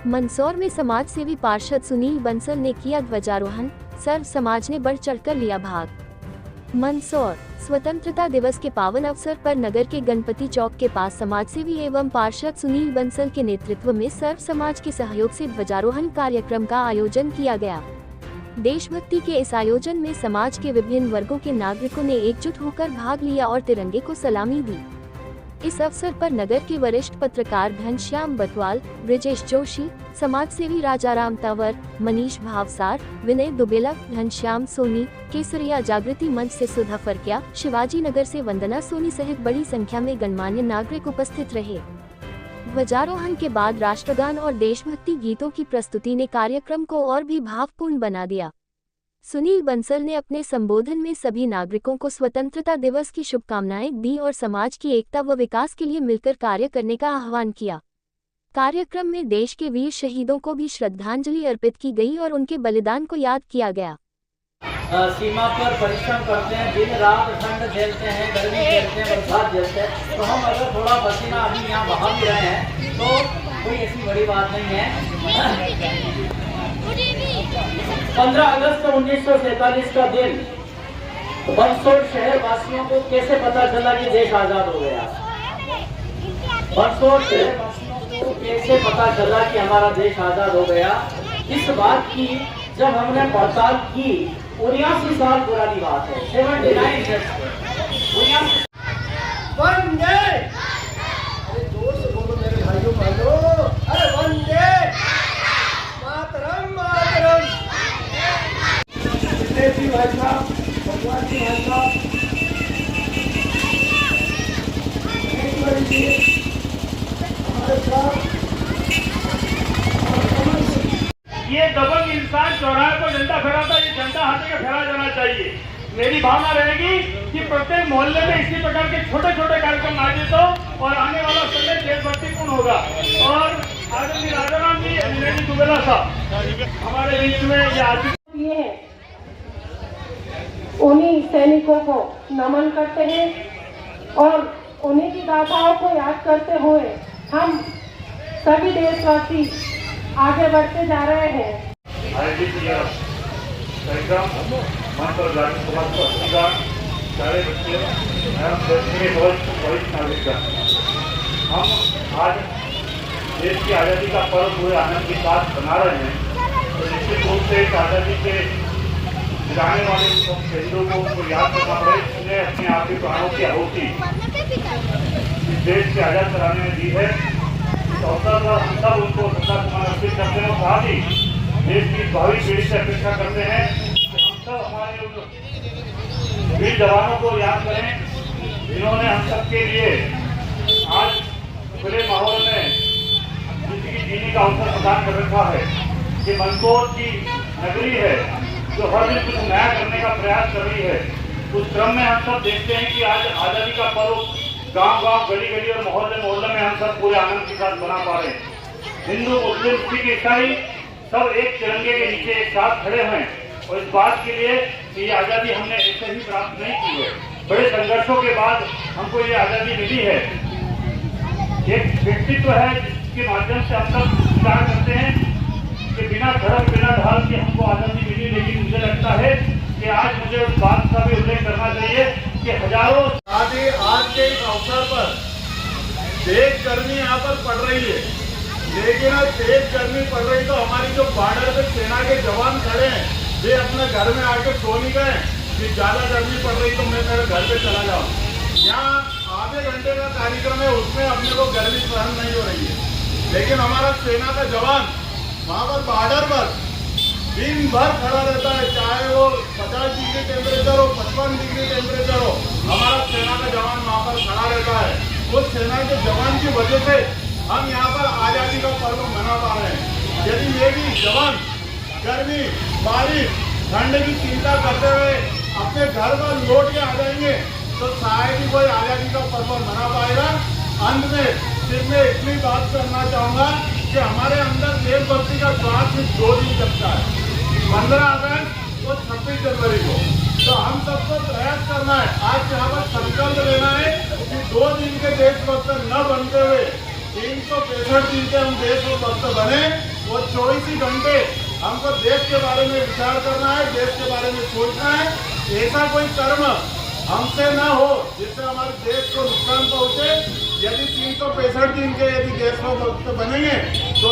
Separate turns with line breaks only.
मंदसौर में समाज सेवी पार्षद सुनील बंसल ने किया ध्वजारोहण, सर्व समाज ने बढ़ चढ़कर लिया भाग। मंदसौर स्वतंत्रता दिवस के पावन अवसर पर नगर के गणपति चौक के पास समाजसेवी एवं पार्षद सुनील बंसल के नेतृत्व में सर्व समाज के सहयोग से ध्वजारोहण कार्यक्रम का आयोजन किया गया। देशभक्ति के इस आयोजन में समाज के विभिन्न वर्गों के नागरिकों ने एकजुट होकर भाग लिया और तिरंगे को सलामी दी। इस अवसर पर नगर के वरिष्ठ पत्रकार घनश्याम बटवाल, ब्रिजेश जोशी, समाजसेवी राजाराम तंवर, मनीष भावसार, विनय दुबेला, घनश्याम सोनी, केसरिया जागृति मंच से सुधा फरकिया, शिवाजी नगर से वंदना सोनी सहित बड़ी संख्या में गणमान्य नागरिक उपस्थित रहे। ध्वजारोहण के बाद राष्ट्रगान और देशभक्ति गीतों की प्रस्तुति ने कार्यक्रम को और भी भावपूर्ण बना दिया। सुनील बंसल ने अपने संबोधन में सभी नागरिकों को स्वतंत्रता दिवस की शुभकामनाएं दी और समाज की एकता व विकास के लिए मिलकर कार्य करने का आह्वान किया। कार्यक्रम में देश के वीर शहीदों को भी श्रद्धांजलि अर्पित की गई और उनके बलिदान को याद किया गया।
सीमा पर परिश्रम करते हैं, दिन रात ठंड झेलते हैं, गर्मी झेलते हैं, बरसात झेलते हैं, तो हम अगर थोड़ा पसीना अभी यहाँ बहा भी रहे हैं तो कोई ऐसी बड़ी बात नहीं है। 15 अगस्त 1947 का दिन मंदसौर शहर वासियों को कैसे पता चला कि देश आजाद हो गया? मंदसौर शहर वासियों को कैसे पता चला कि हमारा देश आजाद हो गया? इस बात की जब हमने पड़ताल की, 79 साल पुरानी बात है, 79 ईयर्स। वंदे, अरे जोर से बोलो मेरे भाइयों बहनों, अरे वंदे मातरम मातरम। जी भाई साहब, भगवान जी भाई साहब, हमारे साथ ये दबंग इंसान चौराहे पर झंडा फहराता, ये झंडा हर जगह फहराया जाना चाहिए। मेरी भावना रहेगी कि प्रत्येक मोहल्ले में इसी प्रकार के छोटे छोटे कार्यक्रम आयोजित हो और आने वाला समय देशभक्तिपूर्ण होगा। और आदरणीय राजाराम जी, विनय दुबेला साहब हमारे बीच में ये है,
उन्हीं सैनिकों को नमन करते हैं और उन्हीं की गाथाओं को याद करते हुए हम सभी देशवासी आगे बढ़ते जा रहे हैं।
सारे बच्चे हम आज देश की आज़ादी का पर्व पूरे आनंद के साथ मना रहे हैं, तो निश्चित रूप से इस आज़ादी के दिलाने वाले शहीदों को उनको याद करना पड़े, जिन्हें अपने आप के प्राणों की आहुति इस देश के आज़ाद कराने में दी है। इस अवसर पर हम सब उनको श्रद्धासुमन अर्पित करते हैं और साथ ही देश की भावी पीढ़ी से अपेक्षा करते हैं कि हम सब हमारे उन वीर जवानों को याद करें, जिन्होंने हम सबके लिए आज खुले माहौल में जिंदगी जीने का अवसर प्रदान कर रखा है। ये मंदसौर की नगरी है जो हर दिन कुछ नया करने का प्रयास कर रही है। उस क्रम में हम सब देखते हैं कि आज आज़ादी का पर्व गांव-गांव, गली-गली और मोहल्ले में हम सब पूरे आनंद के साथ मना पा रहे हैं। हिंदू, मुस्लिम, सिख, ईसाई सब एक तिरंगे के नीचे एक साथ खड़े हैं और इस बात के लिए कि ये आज़ादी हमने ऐसे ही प्राप्त नहीं की है, बड़े संघर्षों के बाद हमको ये आज़ादी मिली है। एक व्यक्तित्व है जिसके माध्यम से हम सब विचार करते हैं कि बिना धर्म बिना ढाल की हमको आज़ादी मिली, लेकिन मुझे लगता है कि आज मुझे उस बात का भी उल्लेख करना चाहिए कि हजारों
आज के इस अवसर पर तेज गर्मी यहाँ पर पड़ रही है, लेकिन अब तेज गर्मी पड़ रही तो हमारी जो बॉर्डर पे सेना के जवान खड़े हैं, वे अपने घर में आके सो नहीं गए कि ज्यादा गर्मी पड़ रही तो मैं मेरे घर पे चला जाऊँ। यहाँ आधे घंटे का कार्यक्रम है, उसमें अपने को गर्मी सहन नहीं हो रही है, लेकिन हमारा सेना का जवान वहाँ पर बॉर्डर पर दिन भर खड़ा रहता है, चाहे वो 50 डिग्री टेम्परेचर हो, 55 डिग्री टेम्परेचर हो, हमारा सेना का जवान वहाँ पर खड़ा रहता है। उस सेना के जवान की वजह से हम यहाँ पर आज़ादी का पर्व मना पा रहे हैं। यदि ये भी जवान गर्मी, बारिश, ठंड की चिंता करते हुए अपने घर पर लौट के आ जाएंगे तो शायद ही कोई आज़ादी का पर्व मना पाएगा। अंत में सिर्फ मैं इतनी बात करना चाहूँगा कि हमारे अंदर देशभक्ति का श्वास सिर्फ 2 दिन चलता है, 15 अगस्त और 26 जनवरी को। तो हम सबको प्रयास करना है, आज यहाँ पर संकल्प लेना है कि 2 दिन के देशभक्त न बनते हुए 365 दिन के हम देशभक्त बने वो 24 ही घंटे हमको देश के बारे में विचार करना है, देश के बारे में सोचना है। ऐसा कोई कर्म हमसे ना हो जिससे हमारे देश को नुकसान पहुंचे। यदि 365 दिन के यदि देशभक्त बनेंगे तो